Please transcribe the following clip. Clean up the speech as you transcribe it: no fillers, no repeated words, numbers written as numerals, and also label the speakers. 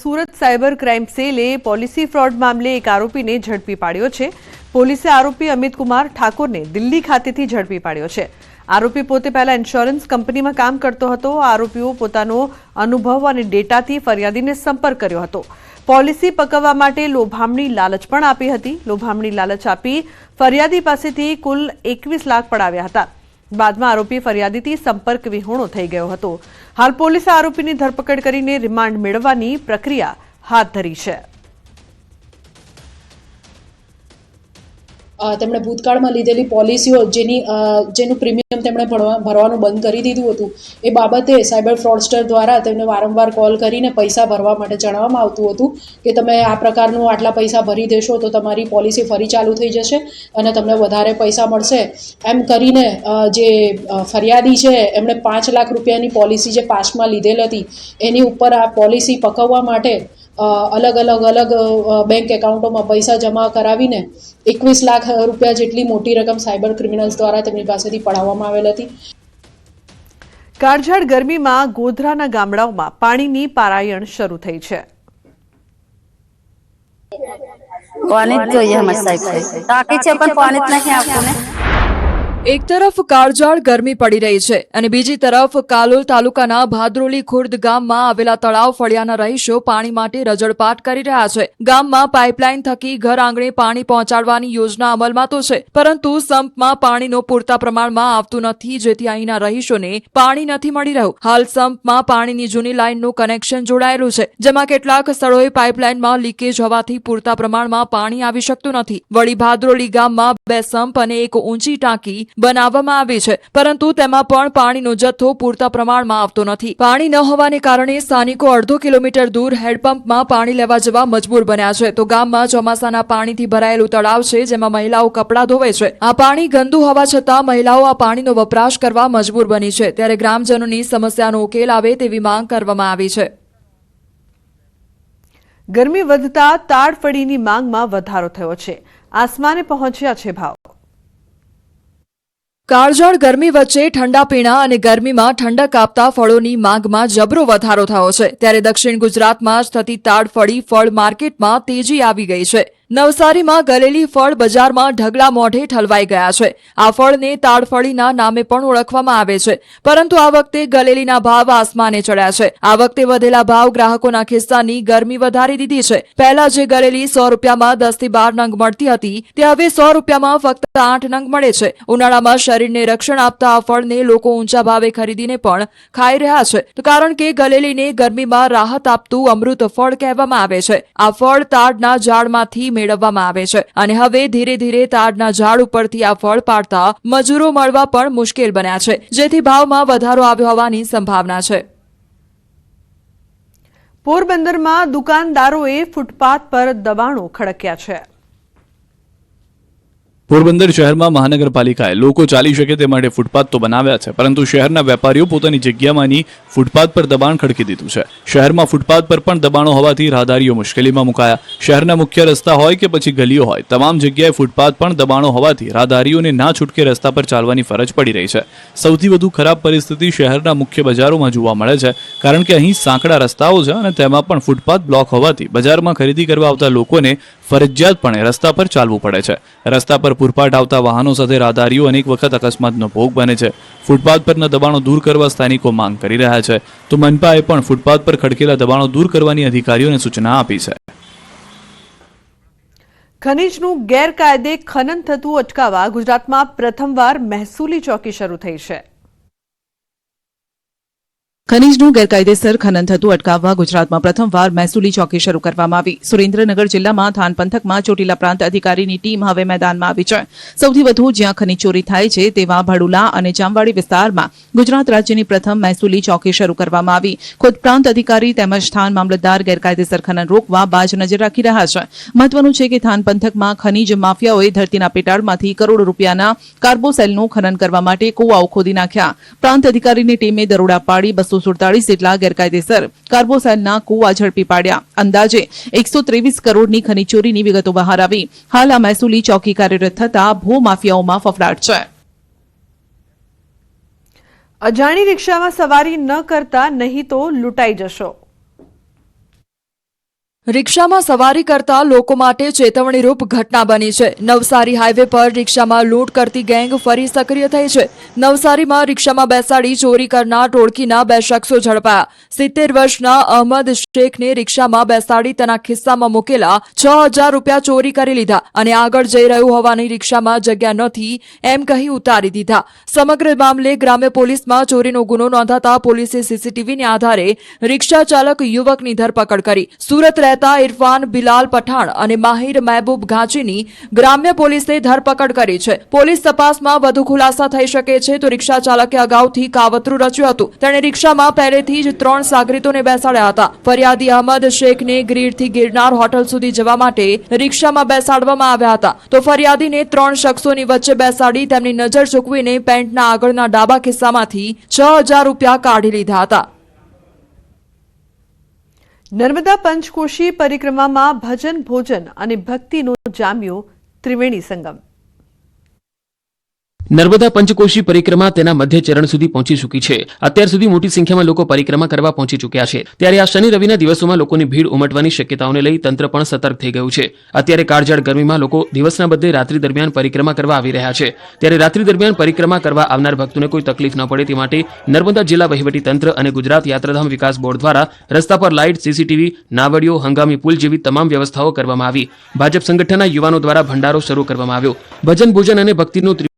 Speaker 1: Surat cyber crime સેલે policy fraud મામલે એક આરોપીને ઝડપી પાડ્યો છે। પોલીસે આરોપી અમિત કુમાર ઠાકોરને દિલ્હી ખાતેથી ઝડપી પાડ્યો છે। આરોપી પોતે પહેલા ઇન્સ્યોરન્સ કંપનીમાં કામ કરતો હતો। આરોપીઓ પોતાનો અનુભવ અને ડેટાથી ફરિયાદીને સંપર્ક કર્યો હતો। પોલિસી પકવવા માટે લોભામણી લાલચ પણ આપી હતી। લોભામણી લાલચ આપી ફરિયાદી પાસેથી કુલ 21 લાખ પડાવ્યા હતા। બાદમાં આરોપી ફરિયાદીથી સંપર્ક વિહોણો થઈ ગયો હતો। હાલ પોલીસે આરોપીની ધરપકડ કરીને રિમાન્ડ મેળવવાની પ્રક્રિયા હાથ ધરી છે।
Speaker 2: તેમણે ભૂતકાળમાં લીધેલી પોલિસીઓ જેનું પ્રીમિયમ તેમણે ભરવાનું બંધ કરી દીધું હતું એ બાબતે સાયબર ફ્રોડસ્ટર દ્વારા તેમને વારંવાર કોલ કરીને પૈસા ભરવા માટે જણાવવામાં આવતું હતું કે તમે આ પ્રકારનું આટલા પૈસા ભરી દેશો તો તમારી પોલિસી ફરી ચાલુ થઈ જશે અને તમને વધારે પૈસા મળશે। એમ કરીને જે ફરિયાદી છે એમણે 5 લાખ રૂપિયાની પોલિસી જે પાસ્ટમાં લીધેલ હતી એની ઉપર આ પોલિસી પકવવા માટે અલગ બેંક એકાઉન્ટોમાં પૈસા જમા કરાવીને 21 લાખ રૂપિયા જેટલી મોટી રકમ સાયબર ક્રિમિનલ્સ દ્વારા તેમની પાસેથી પડાવવામાં આવેલ હતી।
Speaker 1: કાળઝાળ ગરમીમાં ગોધરાના ગામડાઓમાં પાણીની પારાયણ શરૂ થઈ છે।
Speaker 3: પાણી જોઈએ અમારી સાહેબ ટાંકી છે પણ પાણી જ નથી આવતું ને।
Speaker 4: એક તરફ કાળઝાળ ગરમી પડી રહી છે અને બીજી તરફ કાલોલ તાલુકાના ભાદરોલી ખુર્દ ગામમાં આવેલા તળાવ ફળિયાના રહીશો પાણી માટે રજળપાટ કરી રહ્યા છે। ગામમાં પાઇપલાઇન થકી ઘર આંગણે પાણી પહોંચાડવાની યોજના અમલમાં તો છે, પરંતુ સંપમાં પાણીનો પૂરતા પ્રમાણમાં આવતું નથી, જેથી અહીંના રહીશોને પાણી નથી મળી રહ્યું। હાલ સંપમાં પાણીની જૂની લાઇનનું કનેક્શન જોડાયેલું છે, જેમાં કેટલાક સ્થળોએ પાઇપલાઇનમાં લીકેજ હોવાથી પૂરતા પ્રમાણમાં પાણી આવી શકતું નથી। વળી ભાદરોલી ગામમાં 2 સંપ અને એક ઊંચી ટાંકી બનાવવામાં આવી છે, પરંતુ તેમાં પણ પાણીનો જથ્થો પૂરતા પ્રમાણમાં આવતો નથી। પાણી ન હોવાને કારણે સ્થાનિકો અડધો કિલોમીટર દૂર હેડપંપમાં પાણી લેવા જવા મજબૂર બન્યા છે। તો ગામમાં ચોમાસાના પાણીથી ભરાયેલું તળાવ છે, જેમાં મહિલાઓ કપડાં ધોવે છે। આ પાણી ગંદુ હોવા છતાં મહિલાઓ આ પાણીનો વપરાશ કરવા મજબૂર બની છે, ત્યારે ગ્રામજનોની સમસ્યાનો ઉકેલ આવે તેવી માંગ કરવામાં આવી છે।
Speaker 1: ગરમી વધતા તાડફળીની માંગમાં વધારો થયો છે। આસમાને પહોંચ્યા છે ભાવ।
Speaker 4: કાળઝાળ ગરમી વચ્ચે ઠંડા પીણા અને ગરમીમાં ઠંડક આપતા ફળોની માંગમાં જબરો વધારો થયો છે, ત્યારે દક્ષિણ ગુજરાતમાં જ થતી તાડફળી ફળ માર્કેટમાં તેજી આવી ગઈ છે। નવસારીમાં ગલેલી ફળ બજારમાં ઢગલા મોઢે ઠલવાઈ ગયા છે। આ ફળને તાડફળીના નામે પણ ઓળખવામાં આવે છે, પરંતુ આ વખતે ગલેલીના ભાવ આસમાને ચડ્યા છે। આ વખતે વધેલા ભાવ ગ્રાહકોના ખિસ્સાની ગરમી વધારી દીધી છે। પહેલા જે ગલેલી 100 રૂપિયામાં 10 થી 12 નંગ મળતી હતી, તે હવે 100 રૂપિયામાં ફક્ત 8 નંગ મળે છે। ઉનાળામાં શરીરને રક્ષણ આપતા આ ફળને લોકો ઊંચા ભાવે ખરીદીને પણ ખાઈ રહ્યા છે, કારણ કે ગલેલીને ગરમીમાં રાહત આપતું અમૃત ફળ કહેવામાં આવે છે। આ ફળ તાડના ઝાડમાંથી મેળવવામાં આવે છે અને હવે ધીરે ધીરે તાડના ઝાડ ઉપરથી આ ફળ પાડતા મજૂરો મળવા પણ મુશ્કેલ બન્યા છે, જેથી ભાવમાં વધારો આવ્યો હોવાની સંભાવના છે।
Speaker 1: પોરબંદરમાં દુકાનદારોએ ફૂટપાથ પર દબાણો ખડક્યા છે।
Speaker 5: પોરબંદર શહેરમાં મહાનગરપાલિકાએ લોકો ચાલી શકે તે માટે ફૂટપાથ તો બનાવ્યા છે, પરંતુ શહેરના વેપારીઓ પોતાની જગ્યામાંની ફૂટપાથ પર દબાણ ખડકી દીધું છે। શહેરમાં ફૂટપાથ પર પણ દબાણો હોવાથી રાહદારીઓ મુશ્કેલીમાં મુકાયા। શહેરના મુખ્ય રસ્તા હોય કે પછી ગલીઓ હોય, તમામ જગ્યાએ ફૂટપાથ પણ દબાણો હોવાથી રાહદારીઓને ના છૂટકે રસ્તા પર ચાલવાની ફરજ પડી રહી છે। સૌથી વધુ ખરાબ પરિસ્થિતિ શહેરના મુખ્ય બજારોમાં જોવા મળે છે, કારણ કે અહીં સાંકડા રસ્તાઓ છે અને તેમાં પણ ફૂટપાથ બ્લોક હોવાથી બજારમાં ખરીદી કરવા આવતા લોકોને ફરજિયાતપણે રસ્તા પર ચાલવું પડે છે। રસ્તા પર પૂરપાટ આવતા વાહનો સાથે રાહદારીઓ અનેક વખત અકસ્માતનો ભોગ બને છે। ફૂટપાથ પરના દબાણો દૂર કરવા સ્થાનિકો માંગ કરી રહ્યા છે, તો મનપાએ પણ ફૂટપાથ પર ખડકેલા દબાણો દૂર કરવાની અધિકારીઓને સૂચના આપી છે।
Speaker 1: ખનીજનું ગેરકાયદે ખનન થતું અટકાવવા ગુજરાતમાં પ્રથમવાર મહેસૂલી ચોકી શરૂ થઈ છે।
Speaker 6: ખનીજનું ગેરકાયદેસર ખનન થતું અટકાવવા ગુજરાતમાં પ્રથમવાર મહેસૂલી ચોકી શરૂ કરવામાં આવી। સુરેન્દ્રનગર જિલ્લામાં થાન પંથકમાં ચોટીલા પ્રાંત અધિકારીની ટીમ હવે મેદાનમાં આવી છે। સૌથી વધુ જ્યાં ખનીજ ચોરી થાય છે તેવા ભડુલા અને જામવાડી વિસ્તારમાં ગુજરાત રાજ્યની પ્રથમ મહેસૂલી ચોકી શરૂ કરવામાં આવી। ખુદ પ્રાંત અધિકારી તેમજ થાન મામલતદાર ગેરકાયદેસર ખનન રોકવા બાજ નજર રાખી રહ્યા છે। મહત્વનું છે કે થાન પંથકમાં ખનીજ માફિયાઓએ ધરતીના પેટાળમાંથી કરોડો રૂપિયાના કાર્બોસેલનું ખનન કરવા માટે કુવાઓ ખોદી નાખ્યા। પ્રાંત અધિકારીની ટીમે દરોડા પાડી 247 જેટલા ગેરકાયદેસર કાર્બોસેલના કુવા ઝડપી પાડ્યા। અંદાજે 123 કરોડની ખનીજ ચોરીની વિગતો બહાર આવી। હાલ આ મહેસૂલી ચોકી કાર્યરત થતા ભૂમાફિયાઓમાં ફફડાટ છે।
Speaker 1: અજાણી રિક્ષામાં સવારી ન કરતા નહીં તો લૂંટાઈ જશો।
Speaker 4: રિક્ષામાં સવારી કરતા લોકો માટે ચેતવણીરૂપ ઘટના બની છે. નવસારી હાઈવે પર રિક્ષામાં લૂંટ કરતી ગેંગ ફરી સક્રિય થઈ છે. નવસારીમાં રિક્ષામાં બેસાડી ચોરી કરનાર ટોળકીના 2 શખ્સો ઝડપાયા. 70 વર્ષના અહમદ શેખને રિક્ષામાં બેસાડી તેના ખિસ્સામાં મૂકેલા 6000 રૂપિયા ચોરી કરી લીધા અને આગળ જઈ રહ્યું હોવાની રિક્ષામાં જગ્યા નથી એમ કહી ઉતારી દીધા. સમગ્ર મામલે ગ્રામ્ય પોલીસમાં ચોરીનો ગુનો નોંધાતા પોલીસે સીસીટીવીના આધારે રિક્ષા ચાલક યુવકની ધરપકડ કરી. સુરત ઇરફાન બિલાલ પઠાણ અને માહિર મહેબૂબ ઘાંચીની ગ્રામ્ય પોલીસે ધરપકડ કરી છે. પોલીસ તપાસમાં વધુ ખુલાસા થઈ શકે છે તો રિક્ષા ચાલકે અગાઉથી કાવતરું રચ્યું હતું. તેણે રિક્ષામાં પહેલેથી જ 3 સાગરીતોને બેસાડ્યા હતા. ફરિયાદી અહમદ શેખને ગ્રીડથી ગિરનાર હોટલ સુધી જવા માટે રિક્ષામાં બેસાડવામાં આવ્યા હતા. તો ફરિયાદીને 3 શખ્સોની વચ્ચે બેસાડી તેમની નજર ચૂકવીને પેન્ટના આગળના ડાબા ખિસ્સામાંથી 6000 રૂપિયા કાઢી લીધા હતા.
Speaker 1: નર્મદા પંચકોશી પરિક્રમામાં ભજન ભોજન અને ભક્તિનો જામ્યો ત્રિવેણી સંગમ.
Speaker 7: નર્મદા પંચકોશી પરિક્રમા તેના મધ્ય ચરણ સુધી પહોંચી ચૂકી છે. અત્યાર સુધી મોટી સંખ્યામાં લોકો પરિક્રમા કરવા પહોંચી ચૂક્યા છે. ત્યારે આ શનિ રવિના દિવસોમાં લોકોની ભીડ ઉમટવાની શક્યતાઓને લઈ તંત્ર પણ સતર્ક થઈ ગયું છે. અત્યારે કાળઝાળ ગરમીમાં લોકો દિવસના બદલે રાત્રિ દરમિયાન પરિક્રમા કરવા આવી રહ્યા છે. ત્યારે રાત્રિ દરમિયાન પરિક્રમા કરવા આવનાર ભક્તોને કોઈ તકલીફ ન પડે તે માટે નર્મદા જિલ્લા વહીવટી તંત્ર અને ગુજરાત યાત્રાધામ વિકાસ બોર્ડ દ્વારા રસ્તા પર લાઇટ, સીસીટીવી, નાવડીઓ, હંગામી પુલ જેવી તમામ વ્યવસ્થાઓ કરવામાં આવી. ભાજપ સંગઠનના યુવાનો દ્વારા ભંડારો શરૂ કરવામાં આવ્યો. ભજન ભોજન અને ભક્તિનું